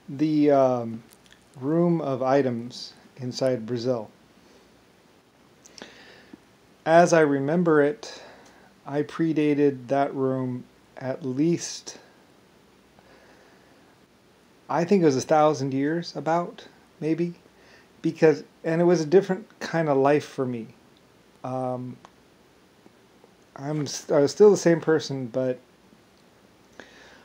The room of items inside Brazil. As I remember it, I predated that room at least, I think it was 1,000 years, about, maybe, because, and it was a different kind of life for me. Um, I was still the same person, but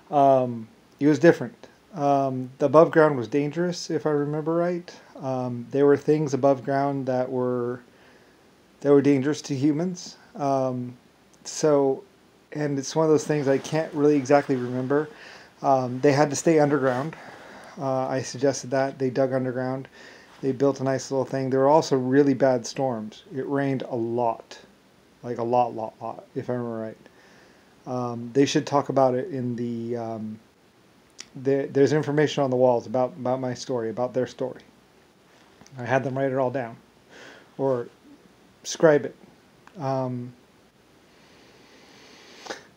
it was different. The above ground was dangerous, if I remember right. There were things above ground that were dangerous to humans. So, and it's one of those things I can't really exactly remember. They had to stay underground. I suggested that they dug underground. They built a nice little thing. There were also really bad storms. It rained a lot, like a lot, if I remember right. They should talk about it in there's information on the walls about my story, about their story. I had them write it all down or scribe it. Um,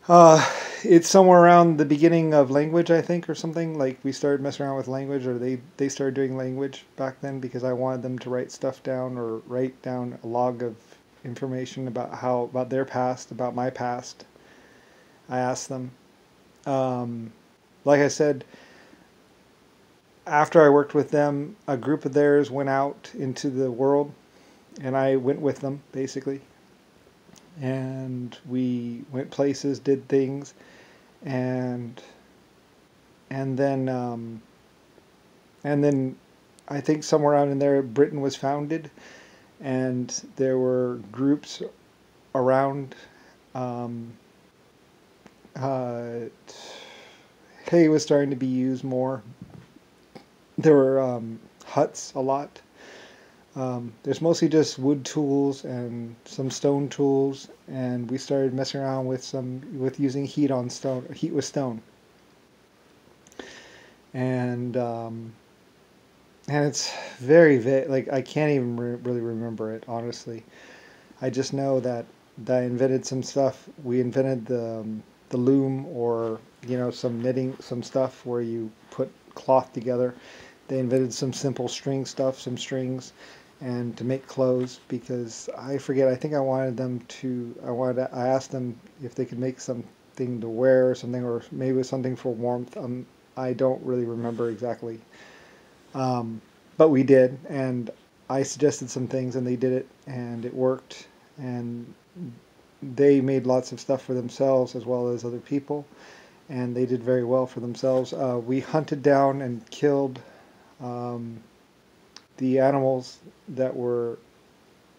uh, it's somewhere around the beginning of language, I think, or something. Like we started messing around with language, or they started doing language back then because I wanted them to write stuff down or write down a log of information about their past, about my past. I asked them. Um, like I said, after I worked with them, a group of theirs went out into the world, and I went with them basically. And we went places, did things, and and then and then I think somewhere around in there, Britain was founded, and there were groups around. Um, uh, Hay was starting to be used more. There were huts a lot. There's mostly just wood tools and some stone tools, and we started messing around with using heat with stone, and and it's very like I can't even really remember it honestly. I just know that I invented some stuff. We invented the loom, or some knitting, some stuff where you put cloth together. They invented some simple string stuff, some strings, and to make clothes, because I forget. I think I asked them if they could make something to wear or something, or maybe it was something for warmth. I don't really remember exactly. Um, but we did, and I suggested some things, and they did it, and it worked, and they made lots of stuff for themselves as well as other people, and they did very well for themselves. We hunted down and killed um, the animals that were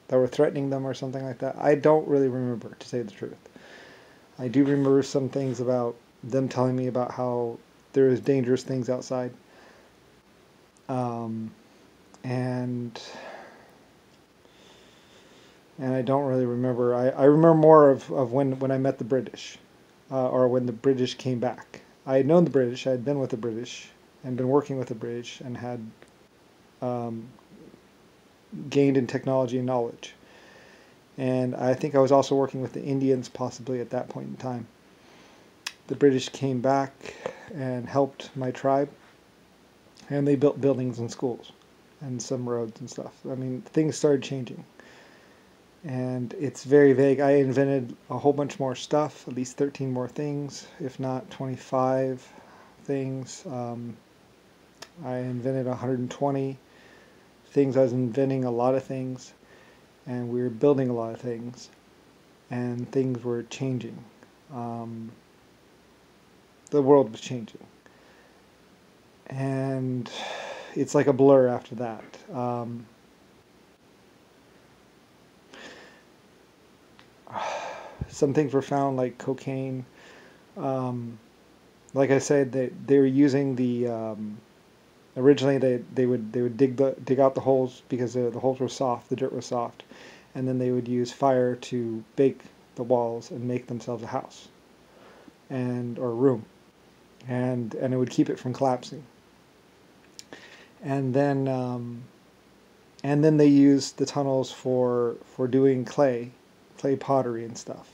threatening them or something like that. I don't really remember, to say the truth. I do remember some things about them telling me about how there is dangerous things outside. Um, and and I don't really remember. I remember more of when I met the British, or when the British came back. I had known the British. I had been with the British and been working with the British, and had um, gained in technology and knowledge. And I think I was also working with the Indians possibly at that point in time. The British came back and helped my tribe, and they built buildings and schools and some roads and stuff. I mean, things started changing. And it's very vague. I invented a whole bunch more stuff, at least 13 more things, if not 25 things. I invented 120 things. I was inventing a lot of things, and we were building a lot of things, and things were changing. Um, the world was changing. And it's like a blur after that. Some things were found, like cocaine. Um, like I said, they were using originally they would dig out the holes, because the holes were soft, the dirt was soft, and then they would use fire to bake the walls and make themselves a house, or a room, and it would keep it from collapsing. And then they used the tunnels for doing clay pottery and stuff,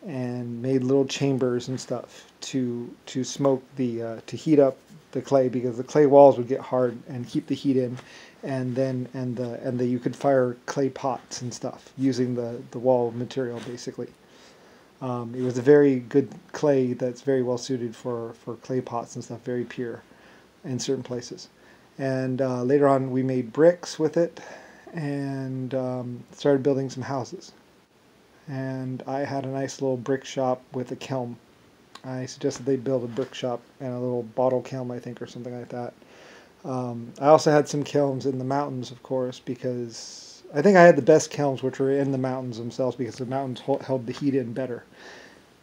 and made little chambers and stuff to smoke to heat up the clay, because the clay walls would get hard and keep the heat in, and then and the you could fire clay pots and stuff using the wall material basically. It was a very good clay that's very well suited for clay pots and stuff, very pure in certain places. And later on, we made bricks with it and started building some houses. And I had a nice little brick shop with a kiln. I suggested they build a brick shop and a little bottle kiln, I think, or something like that. I also had some kilns in the mountains, of course, because I think I had the best kilns, which were in the mountains themselves, because the mountains held the heat in better.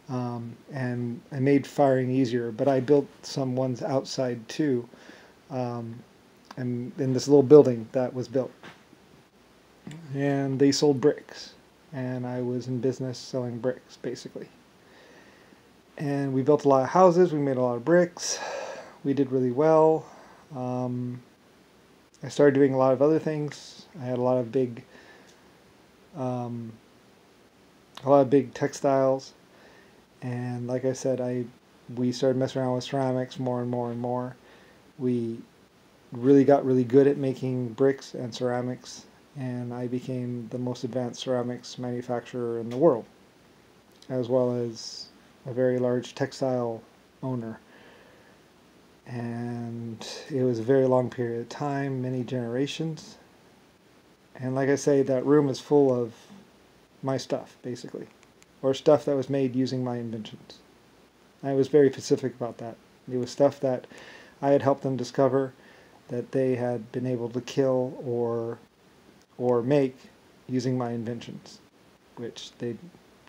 And I made firing easier, but I built some ones outside too, and in this little building that was built. And they sold bricks, and I was in business selling bricks, basically. And we built a lot of houses, we made a lot of bricks, we did really well. I started doing a lot of other things. I had a lot of big textiles, and like I said, we started messing around with ceramics more and more and more. We really got really good at making bricks and ceramics, and I became the most advanced ceramics manufacturer in the world, as well as a very large textile owner. And it was a very long period of time, many generations. And like I say, that room is full of my stuff, basically, or stuff that was made using my inventions. I was very specific about that. It was stuff that I had helped them discover, that they had been able to kill or make using my inventions, which they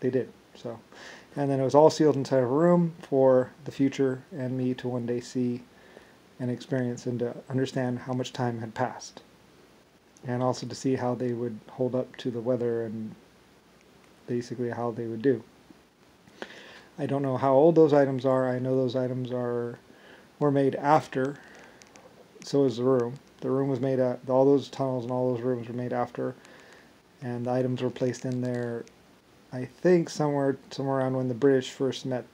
did. So, and then it was all sealed inside of a room for the future and me to one day see and experience and to understand how much time had passed, and also to see how they would hold up to the weather and basically how they would do. I don't know how old those items are. I know those items were made after. So is the room. The room was made at all those tunnels and all those rooms were made after, and the items were placed in there. I think somewhere around when the British first met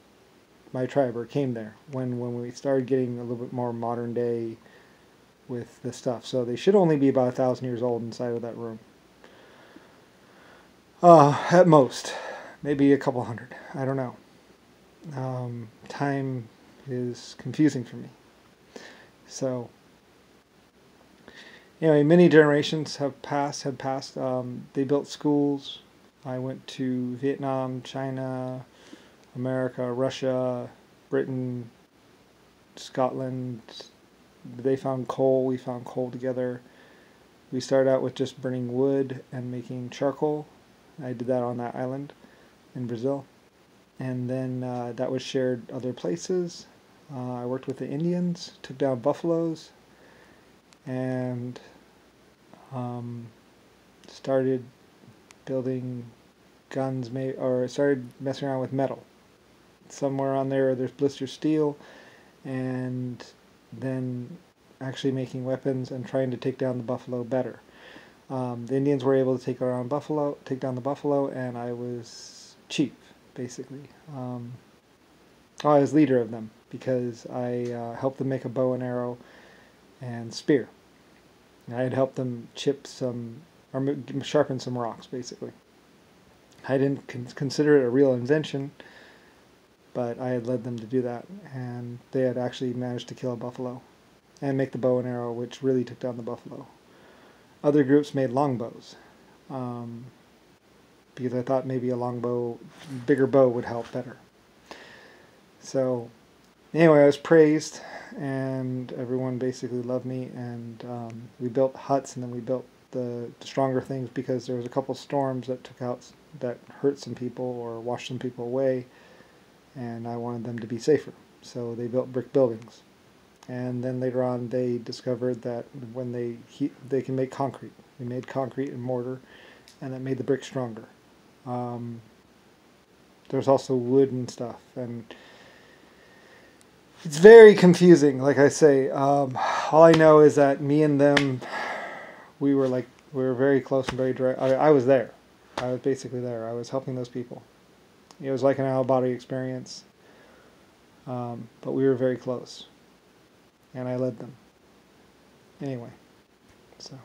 my tribe or came there, when we started getting a little bit more modern day with the stuff. So they should only be about 1,000 years old inside of that room. At most, maybe a couple hundred. I don't know. Time is confusing for me. So anyway, many generations have passed. They built schools. I went to Vietnam, China, America, Russia, Britain, Scotland. They found coal. We found coal together. We started out with just burning wood and making charcoal. I did that on that island in Brazil. And then that was shared other places. I worked with the Indians, took down buffaloes, and started building guns, or started messing around with metal. Somewhere on there's blister steel, and then actually making weapons and trying to take down the buffalo better. The Indians were able to take down the buffalo, and I was chief, basically. I was leader of them because I helped them make a bow and arrow and spear. I had helped them sharpen some rocks, basically. I didn't consider it a real invention, but I had led them to do that, and they had actually managed to kill a buffalo and make the bow and arrow, which really took down the buffalo. Other groups made longbows, because I thought maybe a bigger bow would help better. So anyway, I was praised, and everyone basically loved me, and we built huts, and then we built the stronger things because there was a couple storms that hurt some people or washed some people away, and I wanted them to be safer. So they built brick buildings. And then later on they discovered that when they can make concrete. We made concrete and mortar, and that made the brick stronger. There's also wood and stuff, and it's very confusing, like I say. All I know is that me and them, we were very close and very direct. I was there. I was basically there. I was helping those people. It was like an out-of-body experience, but we were very close. and I led them. Anyway, so.